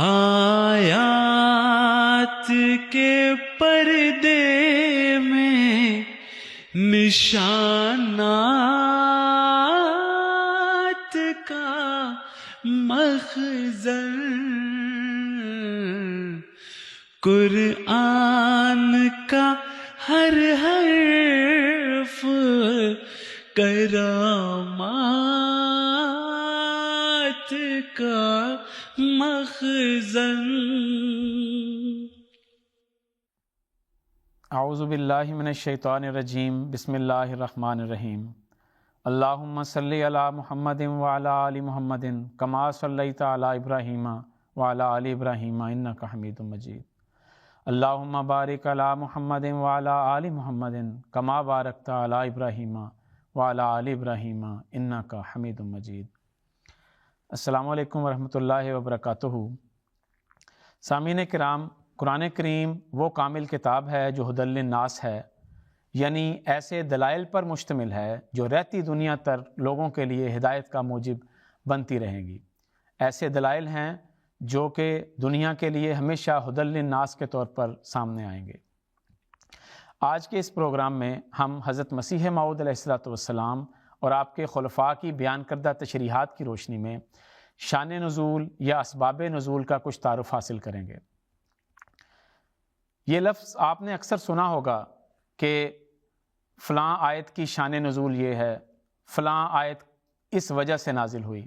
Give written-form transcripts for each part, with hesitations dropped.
آیات کے پردے میں نشانات کا مخزن، قرآن کا ہر حرف کرامات کا مخزن۔ اعوذ باللہ من الشیطان الرجیم، بسم اللہ الرحمن الرحیم۔ اللہم صلی علی محمد وعلی آل محمد کما صلیت علی ابراہیم وعلی آل ابراہیم انک حمید مجید۔ اللہم بارک علی محمد وعلی آل محمد کما بارکت علی ابراہیم وعلی آل ابراہیم انک حمید مجید۔ السلام علیکم ورحمۃ اللہ وبرکاتہ۔ سامعین کرام، قرآن کریم وہ کامل کتاب ہے جو ھدی للناس ہے، یعنی ایسے دلائل پر مشتمل ہے جو رہتی دنیا تر لوگوں کے لیے ہدایت کا موجب بنتی رہیں گی۔ ایسے دلائل ہیں جو کہ دنیا کے لیے ہمیشہ ھدی للناس کے طور پر سامنے آئیں گے۔ آج کے اس پروگرام میں ہم حضرت مسیح موعود علیہ السلام اور آپ کے خلفاء کی بیان کردہ تشریحات کی روشنی میں شان نزول یا اسباب نزول کا کچھ تعارف حاصل کریں گے۔ یہ لفظ آپ نے اکثر سنا ہوگا کہ فلاں آیت کی شان نزول یہ ہے، فلاں آیت اس وجہ سے نازل ہوئی،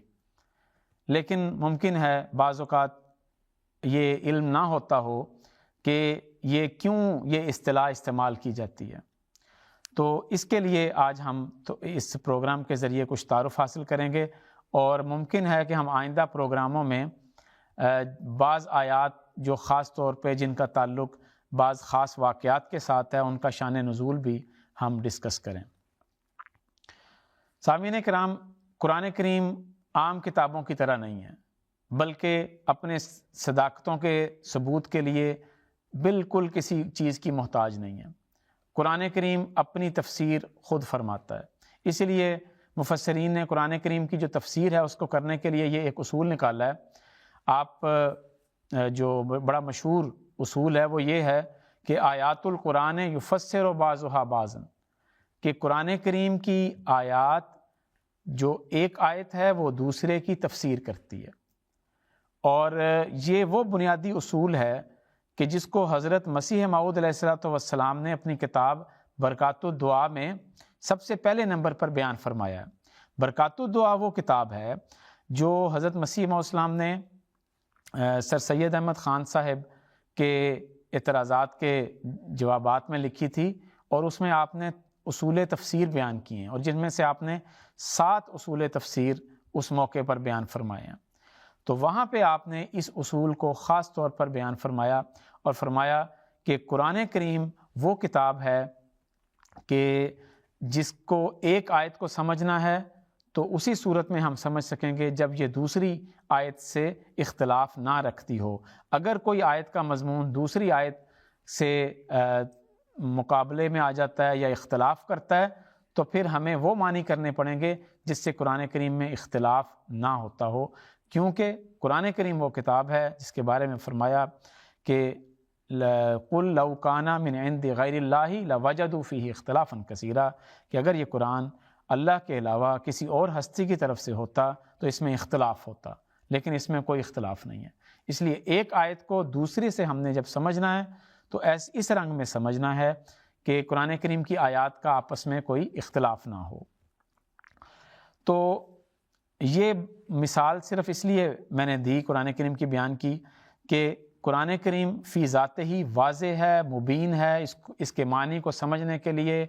لیکن ممکن ہے بعض اوقات یہ علم نہ ہوتا ہو کہ یہ کیوں یہ اصطلاح استعمال کی جاتی ہے۔ تو اس کے لیے آج ہم تو اس پروگرام کے ذریعے کچھ تعارف حاصل کریں گے، اور ممکن ہے کہ ہم آئندہ پروگراموں میں بعض آیات جو خاص طور پہ جن کا تعلق بعض خاص واقعات کے ساتھ ہے ان کا شان نزول بھی ہم ڈسکس کریں۔ سامعین کرام، قرآن کریم عام کتابوں کی طرح نہیں ہے، بلکہ اپنے صداقتوں کے ثبوت کے لیے بالکل کسی چیز کی محتاج نہیں ہے۔ قرآن کریم اپنی تفسیر خود فرماتا ہے، اس لیے مفسرین نے قرآن کریم کی جو تفسیر ہے اس کو کرنے کے لیے یہ ایک اصول نکالا ہے۔ آپ جو بڑا مشہور اصول ہے وہ یہ ہے کہ آیات القرآن یفسر بعضها بعضا، کہ قرآن کریم کی آیات جو ایک آیت ہے وہ دوسرے کی تفسیر کرتی ہے، اور یہ وہ بنیادی اصول ہے کہ جس کو حضرت مسیح موعود علیہ السلام نے اپنی کتاب برکات الدعا میں سب سے پہلے نمبر پر بیان فرمایا ہے۔ برکات الدعا وہ کتاب ہے جو حضرت مسیح موعود السلام نے سر سید احمد خان صاحب کے اعتراضات کے جوابات میں لکھی تھی، اور اس میں آپ نے اصول تفسیر بیان کیے ہیں، اور جن میں سے آپ نے 7 اصول تفسیر اس موقع پر بیان فرمائے ہیں۔ تو وہاں پہ آپ نے اس اصول کو خاص طور پر بیان فرمایا اور فرمایا کہ قرآن کریم وہ کتاب ہے کہ جس کو ایک آیت کو سمجھنا ہے تو اسی صورت میں ہم سمجھ سکیں گے جب یہ دوسری آیت سے اختلاف نہ رکھتی ہو۔ اگر کوئی آیت کا مضمون دوسری آیت سے مقابلے میں آ جاتا ہے یا اختلاف کرتا ہے تو پھر ہمیں وہ معنی کرنے پڑیں گے جس سے قرآن کریم میں اختلاف نہ ہوتا ہو، کیونکہ قرآن کریم وہ کتاب ہے جس کے بارے میں فرمایا کہ قُلْ لَوْ كَانَ مِنْ عِنْدِ غَيْرِ اللَّهِ لَوَجَدُوا فِيهِ اخْتِلَافًا كَثِيرًا، کہ اگر یہ قرآن اللہ کے علاوہ کسی اور ہستی کی طرف سے ہوتا تو اس میں اختلاف ہوتا، لیکن اس میں کوئی اختلاف نہیں ہے۔ اس لیے ایک آیت کو دوسری سے ہم نے جب سمجھنا ہے تو اس رنگ میں سمجھنا ہے کہ قرآن کریم کی آیات کا آپس میں کوئی اختلاف نہ ہو۔ تو یہ مثال صرف اس لیے میں نے دی قرآن کریم کی بیان کی کہ قرآن کریم فی ذات ہی واضح ہے، مبین ہے، اس کے معنی کو سمجھنے کے لیے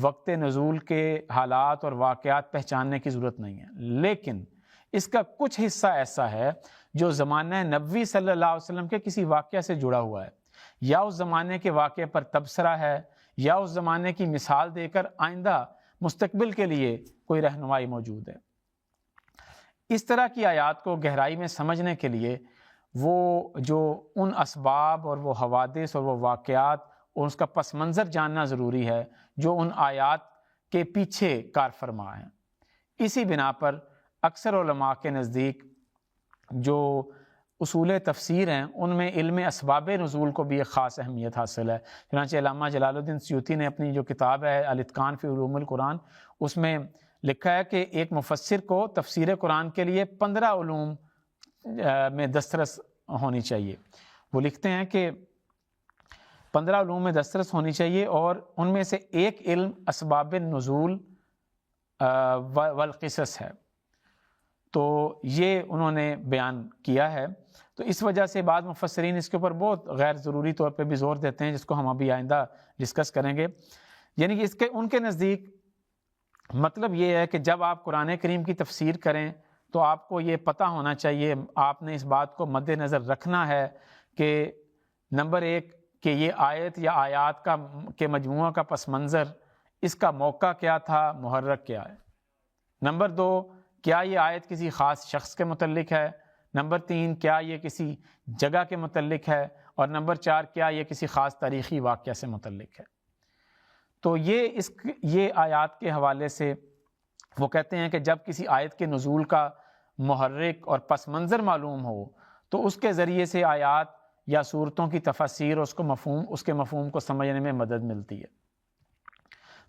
وقت نزول کے حالات اور واقعات پہچاننے کی ضرورت نہیں ہے، لیکن اس کا کچھ حصہ ایسا ہے جو زمانہ نبوی صلی اللہ علیہ وسلم کے کسی واقعہ سے جڑا ہوا ہے، یا اس زمانے کے واقعے پر تبصرہ ہے، یا اس زمانے کی مثال دے کر آئندہ مستقبل کے لیے کوئی رہنمائی موجود ہے۔ اس طرح کی آیات کو گہرائی میں سمجھنے کے لیے وہ جو ان اسباب اور وہ حوادث اور وہ واقعات اور اس کا پس منظر جاننا ضروری ہے جو ان آیات کے پیچھے کار فرما ہیں۔ اسی بنا پر اکثر علماء کے نزدیک جو اصول تفسیر ہیں ان میں علم اسباب نزول کو بھی ایک خاص اہمیت حاصل ہے۔ چنانچہ علامہ جلال الدین سیوطی نے اپنی جو کتاب ہے الاتقان فی علوم القرآن، اس میں لکھا ہے کہ ایک مفسر کو تفسیر قرآن کے لیے 15 علوم میں دسترس ہونی چاہیے۔ وہ لکھتے ہیں کہ 15 علوم میں دسترس ہونی چاہیے، اور ان میں سے ایک علم اسباب النزول والقصص ہے۔ تو یہ انہوں نے بیان کیا ہے۔ تو اس وجہ سے بعض مفسرین اس کے اوپر بہت غیر ضروری طور پہ بھی زور دیتے ہیں، جس کو ہم ابھی آئندہ ڈسکس کریں گے۔ یعنی کہ ان کے نزدیک مطلب یہ ہے کہ جب آپ قرآن کریم کی تفسیر کریں تو آپ کو یہ پتہ ہونا چاہیے، آپ نے اس بات کو مد نظر رکھنا ہے کہ نمبر 1 کہ یہ آیت یا آیات کے مجموعہ کا پس منظر، اس کا موقع کیا تھا، محرک کیا ہے۔ نمبر 2 کیا یہ آیت کسی خاص شخص کے متعلق ہے۔ نمبر 3 کیا یہ کسی جگہ کے متعلق ہے۔ اور نمبر 4 کیا یہ کسی خاص تاریخی واقعہ سے متعلق ہے۔ تو یہ آیات کے حوالے سے وہ کہتے ہیں کہ جب کسی آیت کے نزول کا محرک اور پس منظر معلوم ہو تو اس کے ذریعے سے آیات یا صورتوں کی تفسیر اور اس کے مفہوم کو سمجھنے میں مدد ملتی ہے۔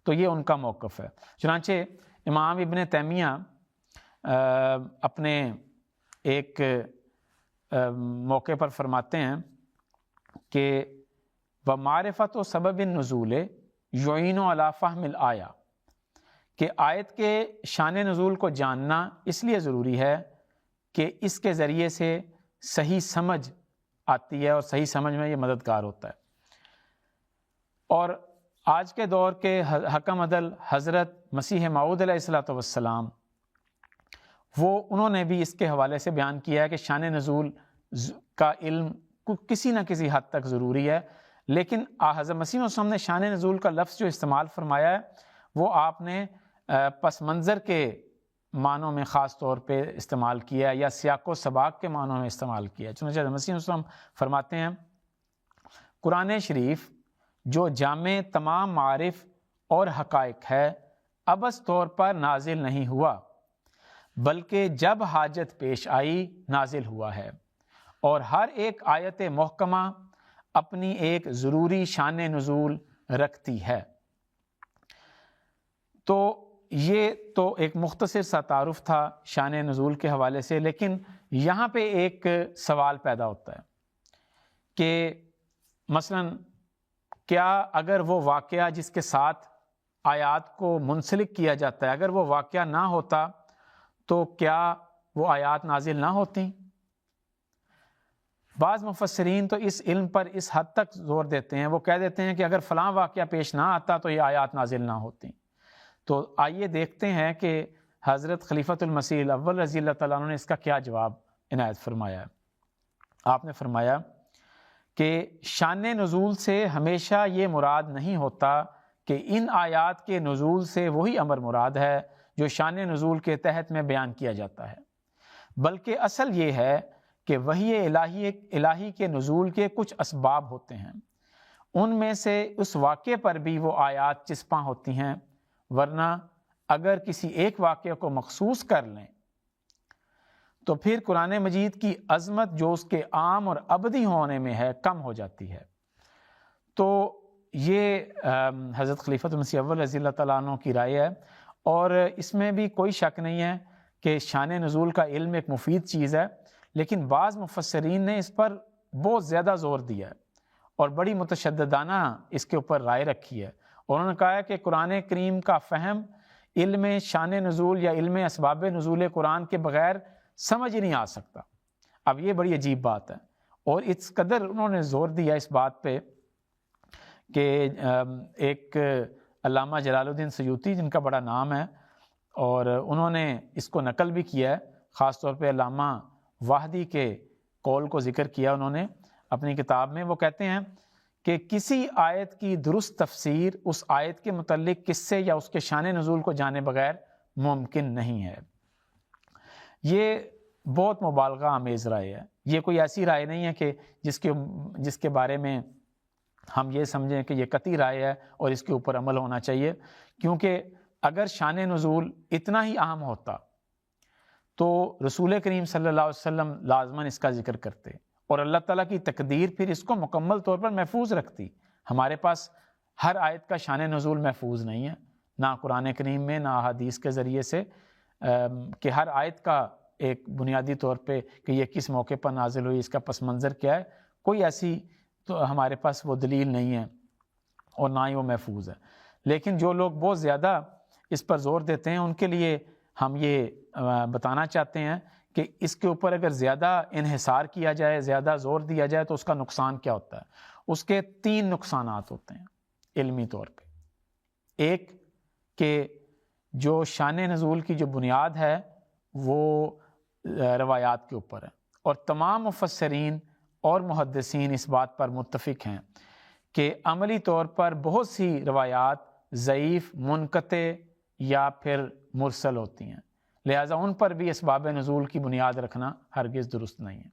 تو یہ ان کا موقف ہے۔ چنانچہ امام ابن تیمیہ اپنے ایک موقع پر فرماتے ہیں کہ وَمَعْرِفَةُ سَبَبِ النُّزُولِ يُعِينُ عَلَى فَهْمِ الْآيَةِ، کہ آیت کے شان نزول کو جاننا اس لیے ضروری ہے کہ اس کے ذریعے سے صحیح سمجھ آتی ہے، اور صحیح سمجھ میں یہ مددگار ہوتا ہے۔ اور آج کے دور کے حکم عدل حضرت مسیح موعود علیہ السلام انہوں نے بھی اس کے حوالے سے بیان کیا ہے کہ شان نزول کا علم کسی نہ کسی حد تک ضروری ہے، لیکن حضرت مسیح وسلم نے شان نزول کا لفظ جو استعمال فرمایا ہے وہ آپ نے پس منظر کے معنوں میں خاص طور پہ استعمال کیا ہے، یا سیاق و سباق کے معنوں میں استعمال کیا ہے۔ چنانچہ حضرت مسیح وسلم فرماتے ہیں قرآن شریف جو جامع تمام معارف اور حقائق ہے ابس طور پر نازل نہیں ہوا، بلکہ جب حاجت پیش آئی نازل ہوا ہے، اور ہر ایک آیت محکمہ اپنی ایک ضروری شان نزول رکھتی ہے۔ تو یہ تو ایک مختصر سا تعارف تھا شان نزول کے حوالے سے، لیکن یہاں پہ ایک سوال پیدا ہوتا ہے کہ مثلا کیا اگر وہ واقعہ جس کے ساتھ آیات کو منسلک کیا جاتا ہے، اگر وہ واقعہ نہ ہوتا تو کیا وہ آیات نازل نہ ہوتی؟ بعض مفسرین تو اس علم پر اس حد تک زور دیتے ہیں، وہ کہہ دیتے ہیں کہ اگر فلاں واقعہ پیش نہ آتا تو یہ آیات نازل نہ ہوتی۔ تو آئیے دیکھتے ہیں کہ حضرت خلیفۃ المسیح الاول رضی اللہ تعالیٰ عنہ نے اس کا کیا جواب عنایت فرمایا ہے۔ آپ نے فرمایا کہ شان نزول سے ہمیشہ یہ مراد نہیں ہوتا کہ ان آیات کے نزول سے وہی امر مراد ہے جو شان نزول کے تحت میں بیان کیا جاتا ہے، بلکہ اصل یہ ہے کہ وحی الہی کے نزول کے کچھ اسباب ہوتے ہیں، ان میں سے اس واقعے پر بھی وہ آیات چسپاں ہوتی ہیں، ورنہ اگر کسی ایک واقعے کو مخصوص کر لیں تو پھر قرآن مجید کی عظمت جو اس کے عام اور ابدی ہونے میں ہے کم ہو جاتی ہے۔ تو یہ حضرت خلیفۃ المسیح اول رضی اللہ تعالیٰ عنہ کی رائے ہے، اور اس میں بھی کوئی شک نہیں ہے کہ شان نزول کا علم ایک مفید چیز ہے، لیکن بعض مفسرین نے اس پر بہت زیادہ زور دیا ہے اور بڑی متشددانہ اس کے اوپر رائے رکھی ہے، اور انہوں نے کہا ہے کہ قرآن کریم کا فہم علم شان نزول یا علم اسباب نزول قرآن کے بغیر سمجھ ہی نہیں آ سکتا۔ اب یہ بڑی عجیب بات ہے، اور اس قدر انہوں نے زور دیا اس بات پہ کہ ایک علامہ جلال الدین سیوطی جن کا بڑا نام ہے، اور انہوں نے اس کو نقل بھی کیا ہے، خاص طور پہ علامہ واحدی کے قول کو ذکر کیا انہوں نے اپنی کتاب میں۔ وہ کہتے ہیں کہ کسی آیت کی درست تفسیر اس آیت کے متعلق قصے یا اس کے شان نزول کو جانے بغیر ممکن نہیں ہے۔ یہ بہت مبالغہ آمیز رائے ہے، یہ کوئی ایسی رائے نہیں ہے کہ جس کے بارے میں ہم یہ سمجھیں کہ یہ قطعی رائے ہے اور اس کے اوپر عمل ہونا چاہیے، کیونکہ اگر شان نزول اتنا ہی اہم ہوتا تو رسول کریم صلی اللہ علیہ وسلم لازماً اس کا ذکر کرتے، اور اللہ تعالیٰ کی تقدیر پھر اس کو مکمل طور پر محفوظ رکھتی۔ ہمارے پاس ہر آیت کا شان نزول محفوظ نہیں ہے، نہ قرآن کریم میں نہ احادیث کے ذریعے سے کہ ہر آیت کا ایک بنیادی طور پہ کہ یہ کس موقع پر نازل ہوئی، اس کا پس منظر کیا ہے، کوئی ایسی تو ہمارے پاس وہ دلیل نہیں ہے اور نہ ہی وہ محفوظ ہے۔ لیکن جو لوگ بہت زیادہ اس پر زور دیتے ہیں ان کے لیے ہم یہ بتانا چاہتے ہیں کہ اس کے اوپر اگر زیادہ انحصار کیا جائے، زیادہ زور دیا جائے تو اس کا نقصان کیا ہوتا ہے۔ اس کے 3 نقصانات ہوتے ہیں علمی طور پہ۔ ایک کہ جو شان نزول کی جو بنیاد ہے وہ روایات کے اوپر ہے، اور تمام مفسرین اور محدثین اس بات پر متفق ہیں کہ عملی طور پر بہت سی روایات ضعیف، منقطع یا پھر مرسل ہوتی ہیں، لہٰذا ان پر بھی اسباب نزول کی بنیاد رکھنا ہرگز درست نہیں ہے۔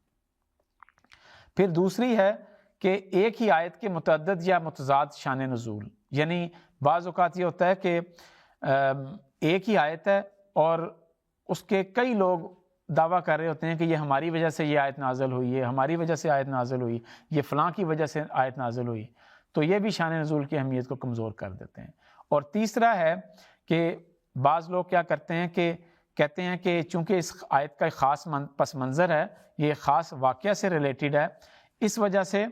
پھر دوسری ہے کہ ایک ہی آیت کے متعدد یا متضاد شان نزول، یعنی بعض اوقات یہ ہوتا ہے کہ ایک ہی آیت ہے اور اس کے کئی لوگ دعویٰ کر رہے ہوتے ہیں کہ یہ ہماری وجہ سے یہ آیت نازل ہوئی ہے، ہماری وجہ سے آیت نازل ہوئی، یہ فلاں کی وجہ سے آیت نازل ہوئی، تو یہ بھی شان نزول کی اہمیت کو کمزور کر دیتے ہیں۔ اور تیسرا ہے کہ بعض لوگ کیا کرتے ہیں کہ کہتے ہیں کہ چونکہ اس آیت کا ایک خاص پس منظر ہے، یہ خاص واقعہ سے ریلیٹڈ ہے، اس وجہ سے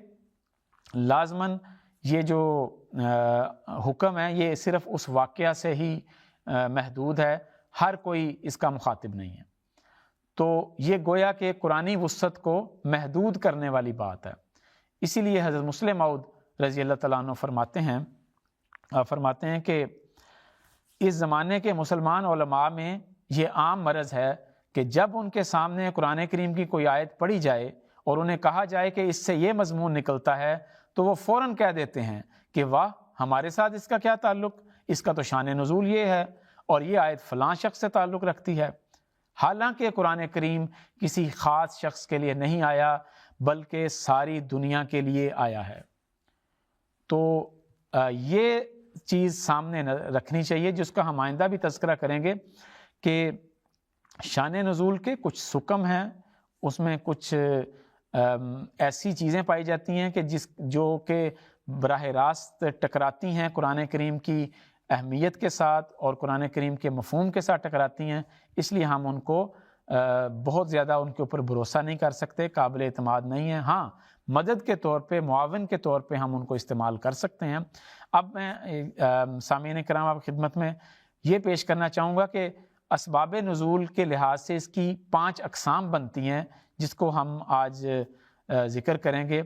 لازماً یہ جو حکم ہے یہ صرف اس واقعہ سے ہی محدود ہے، ہر کوئی اس کا مخاطب نہیں ہے۔ تو یہ گویا کہ قرآنی وسعت کو محدود کرنے والی بات ہے۔ اسی لیے حضرت مسلم موعود رضی اللہ تعالیٰ عنہ فرماتے ہیں کہ اس زمانے کے مسلمان علماء میں یہ عام مرض ہے کہ جب ان کے سامنے قرآن کریم کی کوئی آیت پڑھی جائے اور انہیں کہا جائے کہ اس سے یہ مضمون نکلتا ہے تو وہ فوراً کہہ دیتے ہیں کہ واہ، ہمارے ساتھ اس کا کیا تعلق، اس کا تو شان نزول یہ ہے اور یہ آیت فلاں شخص سے تعلق رکھتی ہے، حالانکہ قرآن کریم کسی خاص شخص کے لیے نہیں آیا بلکہ ساری دنیا کے لیے آیا ہے۔ تو یہ چیز سامنے رکھنی چاہیے، جس کا ہم آئندہ بھی تذکرہ کریں گے کہ شان نزول کے کچھ سکم ہیں، اس میں کچھ ایسی چیزیں پائی جاتی ہیں کہ جو کہ براہ راست ٹکراتی ہیں قرآن کریم کی اہمیت کے ساتھ اور قرآن کریم کے مفہوم کے ساتھ ٹکراتی ہیں، اس لیے ہم ان کو بہت زیادہ ان کے اوپر بھروسہ نہیں کر سکتے، قابل اعتماد نہیں ہیں۔ ہاں، مدد کے طور پہ، معاون کے طور پہ ہم ان کو استعمال کر سکتے ہیں۔ اب میں سامعین کرام آپ خدمت میں یہ پیش کرنا چاہوں گا کہ اسباب نزول کے لحاظ سے اس کی 5 اقسام بنتی ہیں، جس کو ہم آج ذکر کریں گے۔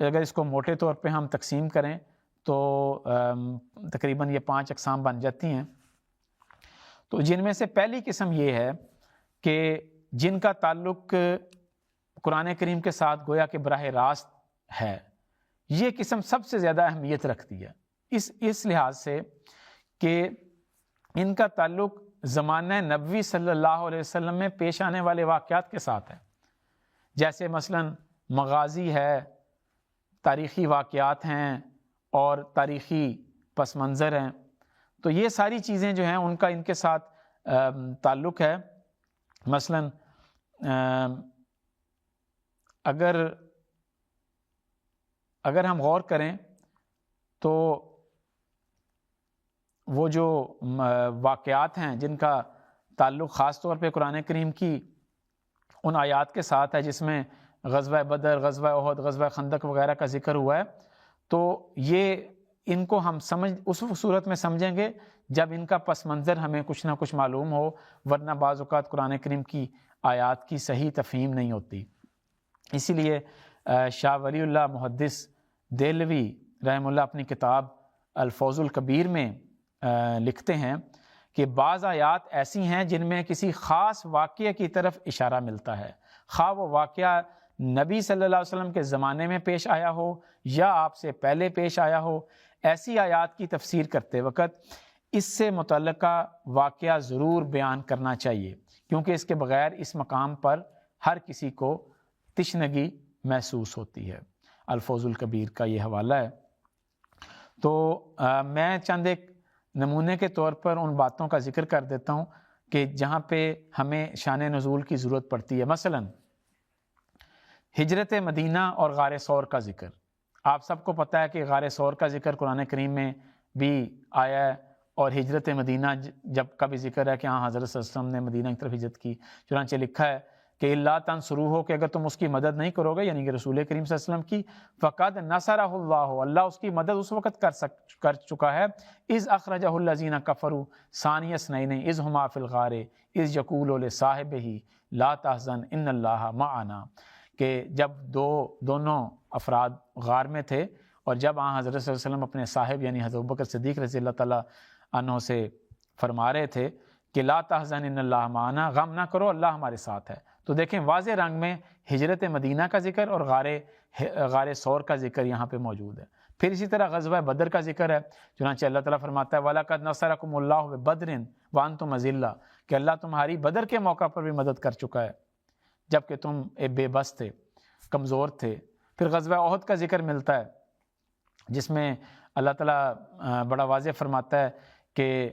اگر اس کو موٹے طور پہ ہم تقسیم کریں تو تقریباً یہ 5 اقسام بن جاتی ہیں۔ تو جن میں سے پہلی قسم یہ ہے کہ جن کا تعلق قرآن کریم کے ساتھ گویا کہ براہ راست ہے، یہ قسم سب سے زیادہ اہمیت رکھتی ہے اس لحاظ سے کہ ان کا تعلق زمانہ نبوی صلی اللہ علیہ وسلم میں پیش آنے والے واقعات کے ساتھ ہے، جیسے مثلاً مغازی ہے، تاریخی واقعات ہیں اور تاریخی پس منظر ہیں۔ تو یہ ساری چیزیں جو ہیں ان کا ان کے ساتھ تعلق ہے۔ مثلاً اگر ہم غور کریں تو وہ جو واقعات ہیں جن کا تعلق خاص طور پہ قرآن کریم کی ان آیات کے ساتھ ہے جس میں غزوہ بدر، غزوہ احد، غزوہ خندق وغیرہ کا ذکر ہوا ہے، تو یہ ان کو ہم اس صورت میں سمجھیں گے جب ان کا پس منظر ہمیں کچھ نہ کچھ معلوم ہو، ورنہ بعض اوقات قرآن کریم کی آیات کی صحیح تفہیم نہیں ہوتی۔ اسی لیے شاہ ولی اللہ محدث دہلوی رحمہ اللہ اپنی کتاب الفوز الکبیر میں لکھتے ہیں کہ بعض آیات ایسی ہیں جن میں کسی خاص واقعے کی طرف اشارہ ملتا ہے، خواہ وہ واقعہ نبی صلی اللہ علیہ وسلم کے زمانے میں پیش آیا ہو یا آپ سے پہلے پیش آیا ہو۔ ایسی آیات کی تفسیر کرتے وقت اس سے متعلقہ واقعہ ضرور بیان کرنا چاہیے، کیونکہ اس کے بغیر اس مقام پر ہر کسی کو تشنگی محسوس ہوتی ہے۔ الفوز الکبیر کا یہ حوالہ ہے۔ تو میں چند ایک نمونے کے طور پر ان باتوں کا ذکر کر دیتا ہوں کہ جہاں پہ ہمیں شان نزول کی ضرورت پڑتی ہے. مثلا ہجرت مدینہ اور غار ثور کا ذکر. آپ سب کو پتہ ہے کہ غار ثور کا ذکر قرآن کریم میں بھی آیا ہے، اور ہجرت مدینہ جب کا بھی ذکر ہے کہ ہاں حضرت صلی اللہ علیہ وسلم نے مدینہ کی طرف ہجرت کی. چنانچہ لکھا ہے کہ اللہ تنصروہ، کہ اگر تم اس کی مدد نہیں کرو گے، یعنی کہ رسول کریم صلی اللہ علیہ وسلم کی، فقد نصرہ اللہ، اللہ اس کی مدد اس وقت کر چکا ہے. اذ اخرجہ الذین کفروا ثانی اثنین اذ ہما فی الغار اذ یقول لصاحبہ لا تحزن ان اللہ معنا، کہ جب دونوں افراد غار میں تھے، اور جب حضرت صلی اللہ علیہ وسلم اپنے صاحب یعنی حضرت ابوبکر صدیق رضی اللہ تعالیٰ عنہ سے فرما رہے تھے کہ لا تحزن ان اللہ معنا، غم نہ کرو اللہ ہمارے ساتھ ہے. تو دیکھیں واضح رنگ میں ہجرت مدینہ کا ذکر اور غار ثور کا ذکر یہاں پہ موجود ہے. پھر اسی طرح غزوہ بدر کا ذکر ہے. چنانچہ اللہ تعالیٰ فرماتا ہے وَلَقَدْ نَصَرَكُمُ اللَّهُ بِبَدْرٍ وَأَنْتُمْ أَذِلَّةٌ، کہ اللہ تمہاری بدر کے موقع پر بھی مدد کر چکا ہے جبکہ تم بے بس تھے، کمزور تھے. پھر غزوہ احد کا ذکر ملتا ہے جس میں اللہ تعالیٰ بڑا واضح فرماتا ہے کہ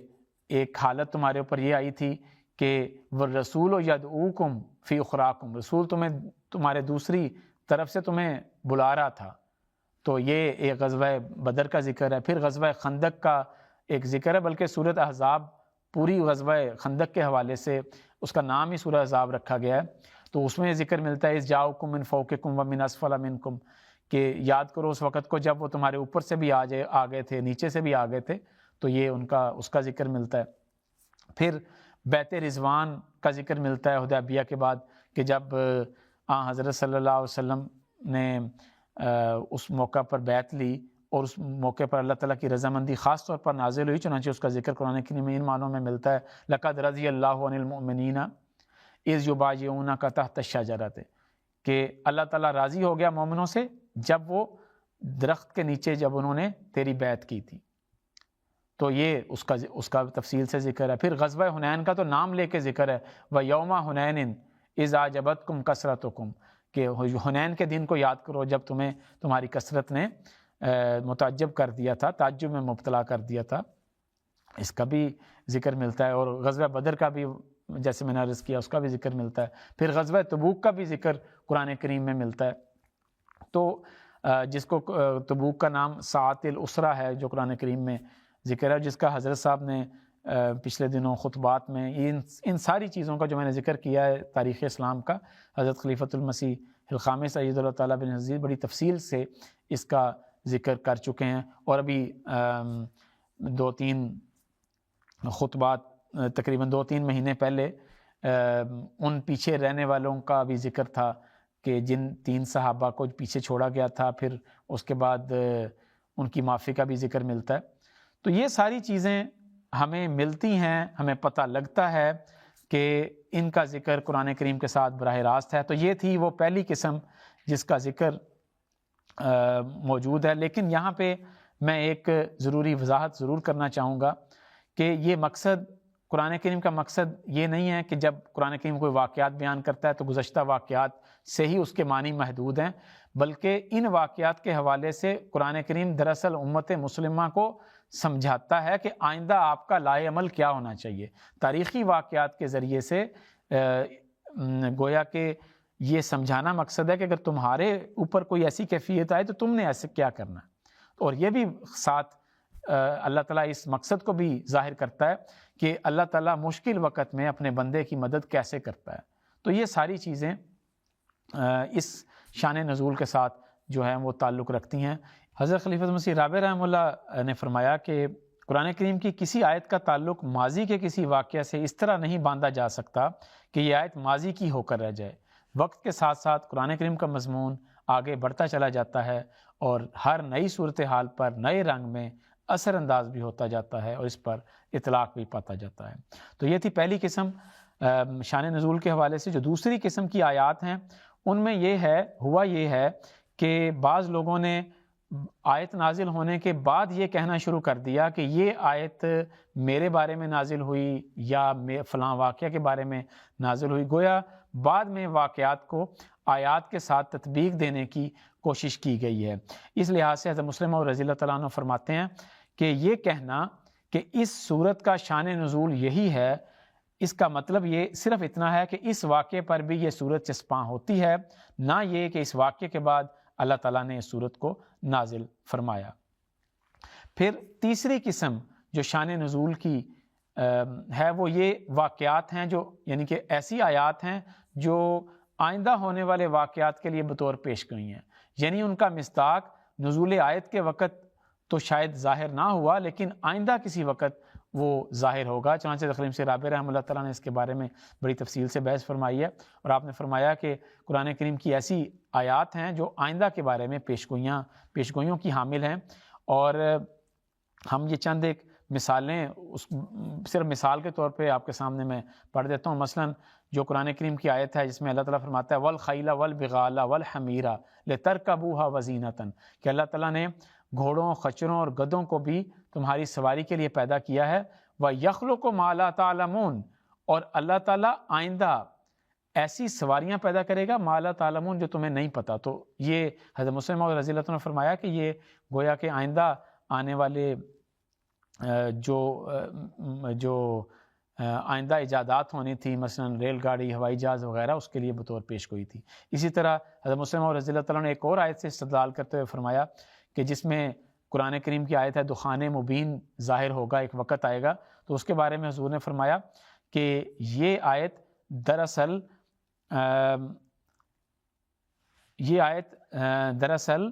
ایک حالت تمہارے اوپر یہ آئی تھی کہ وَالرَّسُولُ يَدْعُوكُمْ فِي أُخْرَاكُمْ، رسول تمہارے دوسری طرف سے تمہیں بلا رہا تھا. تو یہ ایک غزوہ بدر کا ذکر ہے. پھر غزوہ خندق کا ایک ذکر ہے، بلکہ سورۃ احزاب پوری غزوہ خندق کے حوالے سے اس کا نام ہی سورہ احزاب رکھا گیا ہے. تو اس میں ذکر ملتا ہے اذ جاؤکم من فوقکم ومن اسفل منکم، کہ یاد کرو اس وقت کو جب وہ تمہارے اوپر سے بھی آ گئے تھے، نیچے سے بھی آ گئے تھے. تو یہ اس کا ذکر ملتا ہے. پھر بیعت رضوان کا ذکر ملتا ہے حدیبیہ کے بعد، کہ جب حضرت صلی اللہ علیہ وسلم نے اس موقع پر بیعت لی، اور اس موقع پر اللہ تعالیٰ کی رضامندی خاص طور پر نازل ہوئی. چنانچہ اس کا ذکر قرآن کریم میں ان معنوں میں ملتا ہے لقد رضی اللہ عن المؤمنین اذ یبایعونک تحت الشجرۃ، کہ اللہ تعالیٰ راضی ہو گیا مومنوں سے جب وہ درخت کے نیچے جب انہوں نے تیری بیعت کی تھی. تو یہ اس کا تفصیل سے ذکر ہے. پھر غزوہ حنین کا تو نام لے کے ذکر ہے وَيَوْمَ حُنَيْنٍ اِذْ أَعْجَبَتْكُمْ كَثْرَتُكُمْ، کہ حنین کے دن کو یاد کرو جب تمہاری کثرت نے متعجب کر دیا تھا، تعجب میں مبتلا کر دیا تھا. اس کا بھی ذکر ملتا ہے. اور غزوہ بدر کا بھی جیسے میں نے عرض کیا اس کا بھی ذکر ملتا ہے. پھر غزوہ تبوک کا بھی ذکر قرآن کریم میں ملتا ہے. تو جس کو تبوک کا نام ساعۃ الاسرہ ہے جو قرآن کریم میں ذکر ہے، جس کا حضرت صاحب نے پچھلے دنوں خطبات میں ان ساری چیزوں کا جو میں نے ذکر کیا ہے تاریخ اسلام کا، حضرت خلیفۃ المسیح الخامس اید اللہ تعالیٰ بن عزیز بڑی تفصیل سے اس کا ذکر کر چکے ہیں. اور ابھی 2-3 خطبات تقریباً 2-3 مہینے پہلے ان پیچھے رہنے والوں کا بھی ذکر تھا کہ جن 3 صحابہ کو پیچھے چھوڑا گیا تھا، پھر اس کے بعد ان کی معافی کا بھی ذکر ملتا ہے. تو یہ ساری چیزیں ہمیں ملتی ہیں، ہمیں پتہ لگتا ہے کہ ان کا ذکر قرآن کریم کے ساتھ براہ راست ہے. تو یہ تھی وہ پہلی قسم جس کا ذکر موجود ہے. لیکن یہاں پہ میں ایک ضروری وضاحت ضرور کرنا چاہوں گا کہ یہ مقصد قرآن کریم کا مقصد یہ نہیں ہے کہ جب قرآن کریم کوئی واقعات بیان کرتا ہے تو گزشتہ واقعات سے ہی اس کے معنی محدود ہیں، بلکہ ان واقعات کے حوالے سے قرآن کریم دراصل امت مسلمہ کو سمجھاتا ہے کہ آئندہ آپ کا لائے عمل کیا ہونا چاہیے. تاریخی واقعات کے ذریعے سے گویا کہ یہ سمجھانا مقصد ہے کہ اگر تمہارے اوپر کوئی ایسی کیفیت آئے تو تم نے ایسے کیا کرنا ہے. اور یہ بھی ساتھ اللہ تعالیٰ اس مقصد کو بھی ظاہر کرتا ہے کہ اللہ تعالیٰ مشکل وقت میں اپنے بندے کی مدد کیسے کرتا ہے. تو یہ ساری چیزیں اس شان نزول کے ساتھ جو ہے وہ تعلق رکھتی ہیں. حضرت خلیفۃ مسیح رابع رحمہ اللہ نے فرمایا کہ قرآن کریم کی کسی آیت کا تعلق ماضی کے کسی واقعہ سے اس طرح نہیں باندھا جا سکتا کہ یہ آیت ماضی کی ہو کر رہ جائے. وقت کے ساتھ ساتھ قرآن کریم کا مضمون آگے بڑھتا چلا جاتا ہے اور ہر نئی صورتحال پر نئے رنگ میں اثر انداز بھی ہوتا جاتا ہے اور اس پر اطلاق بھی پاتا جاتا ہے. تو یہ تھی پہلی قسم شان نزول کے حوالے سے. جو دوسری قسم کی آیات ہیں ان میں یہ ہے کہ بعض لوگوں نے آیت نازل ہونے کے بعد یہ کہنا شروع کر دیا کہ یہ آیت میرے بارے میں نازل ہوئی یا فلاں واقعہ کے بارے میں نازل ہوئی. گویا بعد میں واقعات کو آیات کے ساتھ تطبیق دینے کی کوشش کی گئی ہے. اس لحاظ سے حضرت مسلم اور رضی اللہ تعالیٰ عنہ فرماتے ہیں کہ یہ کہنا کہ اس صورت کا شان نزول یہی ہے، اس کا مطلب یہ صرف اتنا ہے کہ اس واقعے پر بھی یہ صورت چسپاں ہوتی ہے، نہ یہ کہ اس واقعے کے بعد اللہ تعالیٰ نے اس صورت کو نازل فرمایا۔ پھر تیسری قسم جو شان نزول کی ہے وہ یہ واقعات ہیں جو یعنی کہ ایسی آیات ہیں جو آئندہ ہونے والے واقعات کے لیے بطور پیش گوئی ہیں، یعنی ان کا مصداق نزول آیت کے وقت تو شاید ظاہر نہ ہوا لیکن آئندہ کسی وقت وہ ظاہر ہوگا۔ چنانچہ تخریم سے رابع رحمہ اللہ تعالیٰ نے اس کے بارے میں بڑی تفصیل سے بحث فرمائی ہے، اور آپ نے فرمایا کہ قرآن کریم کی ایسی آیات ہیں جو آئندہ کے بارے میں پیشگوئیوں کی حامل ہیں۔ اور ہم یہ چند ایک مثالیں صرف مثال کے طور پہ آپ کے سامنے میں پڑھ دیتا ہوں۔ مثلا جو قرآن کریم کی آیت ہے جس میں اللہ تعالیٰ فرماتا ہے وَالْخَيْلَ وَالْبِغَالَ وَالْحَمِيرَ لِتَرْكَبُوهَا وَزِينَةً، کہ اللہ تعالیٰ نے گھوڑوں، خچروں اور گدھوں کو بھی تمہاری سواری کے لیے پیدا کیا ہے۔ وَيَخْلُقُ مَا لَا تَعْلَمُونَ، اور اللہ تعالیٰ آئندہ ایسی سواریاں پیدا کرے گا مَا لَا تَعْلَمُونَ جو تمہیں نہیں پتہ۔ تو یہ حضرت مسلم موعود رضی اللہ عنہ نے فرمایا کہ یہ گویا کہ آئندہ آنے والے جو آئندہ ایجادات ہونی تھی، مثلا ریل گاڑی، ہوائی جہاز وغیرہ، اس کے لیے بطور پیش گوئی تھی۔ اسی طرح حضرت مسلم موعود رضی اللہ تعالیٰ نے ایک اور آیت سے استدلال کرتے ہوئے فرمایا کہ جس میں قرآن کریم کی آیت ہے دخان مبین ظاہر ہوگا، ایک وقت آئے گا، تو اس کے بارے میں حضور نے فرمایا کہ یہ آیت دراصل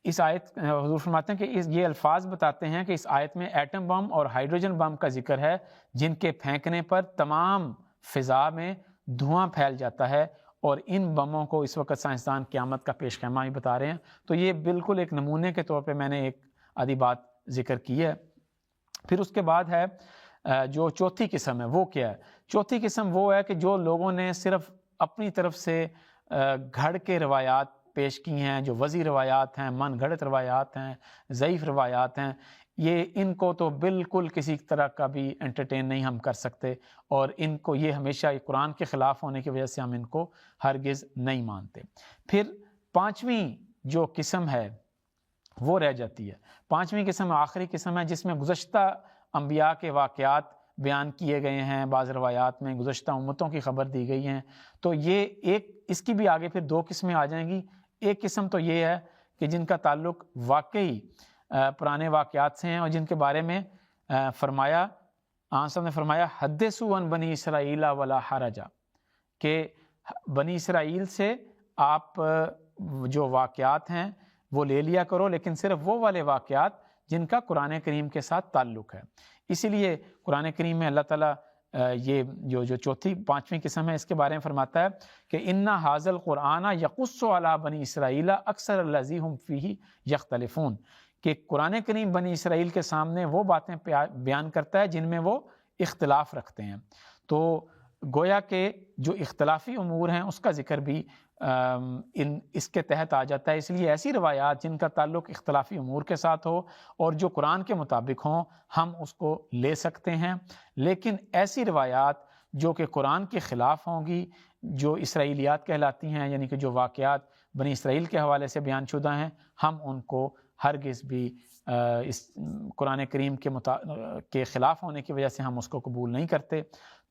اس آیت حضور فرماتے ہیں کہ یہ الفاظ بتاتے ہیں کہ اس آیت میں ایٹم بم اور ہائیڈروجن بم کا ذکر ہے جن کے پھینکنے پر تمام فضا میں دھواں پھیل جاتا ہے، اور ان بموں کو اس وقت سائنسدان قیامت کا پیش خیمہ ہی بتا رہے ہیں۔ تو یہ بالکل ایک نمونے کے طور پہ میں نے ایک آدھی بات ذکر کی ہے۔ پھر اس کے بعد ہے جو چوتھی قسم ہے وہ کیا ہے؟ چوتھی قسم وہ ہے کہ جو لوگوں نے صرف اپنی طرف سے گھڑ کے روایات پیش کی ہیں، جو وضعی روایات ہیں، من گھڑت روایات ہیں، ضعیف روایات ہیں، یہ ان کو تو بالکل کسی طرح کا بھی انٹرٹین نہیں ہم کر سکتے، اور ان کو یہ ہمیشہ قرآن کے خلاف ہونے کی وجہ سے ہم ان کو ہرگز نہیں مانتے۔ پھر پانچویں جو قسم ہے وہ رہ جاتی ہے۔ پانچویں قسم آخری قسم ہے جس میں گزشتہ انبیاء کے واقعات بیان کیے گئے ہیں، بعض روایات میں گزشتہ امتوں کی خبر دی گئی ہیں۔ تو یہ اس کی بھی آگے پھر دو قسمیں آ جائیں گی۔ ایک قسم تو یہ ہے کہ جن کا تعلق واقعی پرانے واقعات سے ہیں، اور جن کے بارے میں فرمایا آن صاحب نے فرمایا حدثوا عن بنی اسرائیل ولا حرج، کہ بنی اسرائیل سے آپ جو واقعات ہیں وہ لے لیا کرو، لیکن صرف وہ والے واقعات جن کا قرآن کریم کے ساتھ تعلق ہے۔ اسی لیے قرآن کریم میں اللہ تعالیٰ یہ جو چوتھی پانچویں قسم ہے اس کے بارے میں فرماتا ہے کہ اِنَّ هَٰذَا الْقُرْآنَ يَقُصُّ عَلَىٰ بَنِي إِسْرَائِيلَ أَكْثَرَ الَّذِي هُمْ فِيهِ يَخْتَلِفُونَ، کہ قرآن کریم بنی اسرائیل کے سامنے وہ باتیں بیان کرتا ہے جن میں وہ اختلاف رکھتے ہیں۔ تو گویا کہ جو اختلافی امور ہیں اس کا ذکر بھی اس کے تحت آ جاتا ہے۔ اس لیے ایسی روایات جن کا تعلق اختلافی امور کے ساتھ ہو اور جو قرآن کے مطابق ہوں ہم اس کو لے سکتے ہیں، لیکن ایسی روایات جو کہ قرآن کے خلاف ہوں گی، جو اسرائیلیات کہلاتی ہیں، یعنی کہ جو واقعات بنی اسرائیل کے حوالے سے بیان شدہ ہیں، ہم ان کو ہرگز بھی اس قرآن کریم کے خلاف ہونے کی وجہ سے ہم اس کو قبول نہیں کرتے۔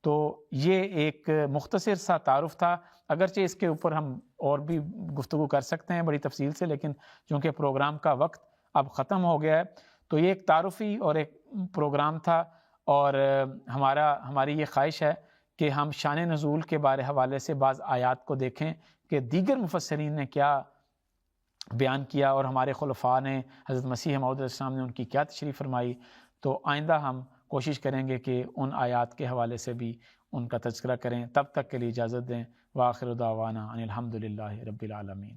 تو یہ ایک مختصر سا تعارف تھا، اگرچہ اس کے اوپر ہم اور بھی گفتگو کر سکتے ہیں بڑی تفصیل سے، لیکن چونکہ پروگرام کا وقت اب ختم ہو گیا ہے تو یہ ایک تعارفی اور ایک پروگرام تھا، اور ہماری یہ خواہش ہے کہ ہم شان نزول کے حوالے سے بعض آیات کو دیکھیں کہ دیگر مفسرین نے کیا بیان کیا، اور ہمارے خلفاء نے، حضرت مسیح موعود علیہ السلام نے ان کی کیا تشریح فرمائی۔ تو آئندہ ہم کوشش کریں گے کہ ان آیات کے حوالے سے بھی ان کا تذکرہ کریں۔ تب تک کے لیے اجازت دیں۔ وآخر دعوانا ان الحمد للہ رب العالمین۔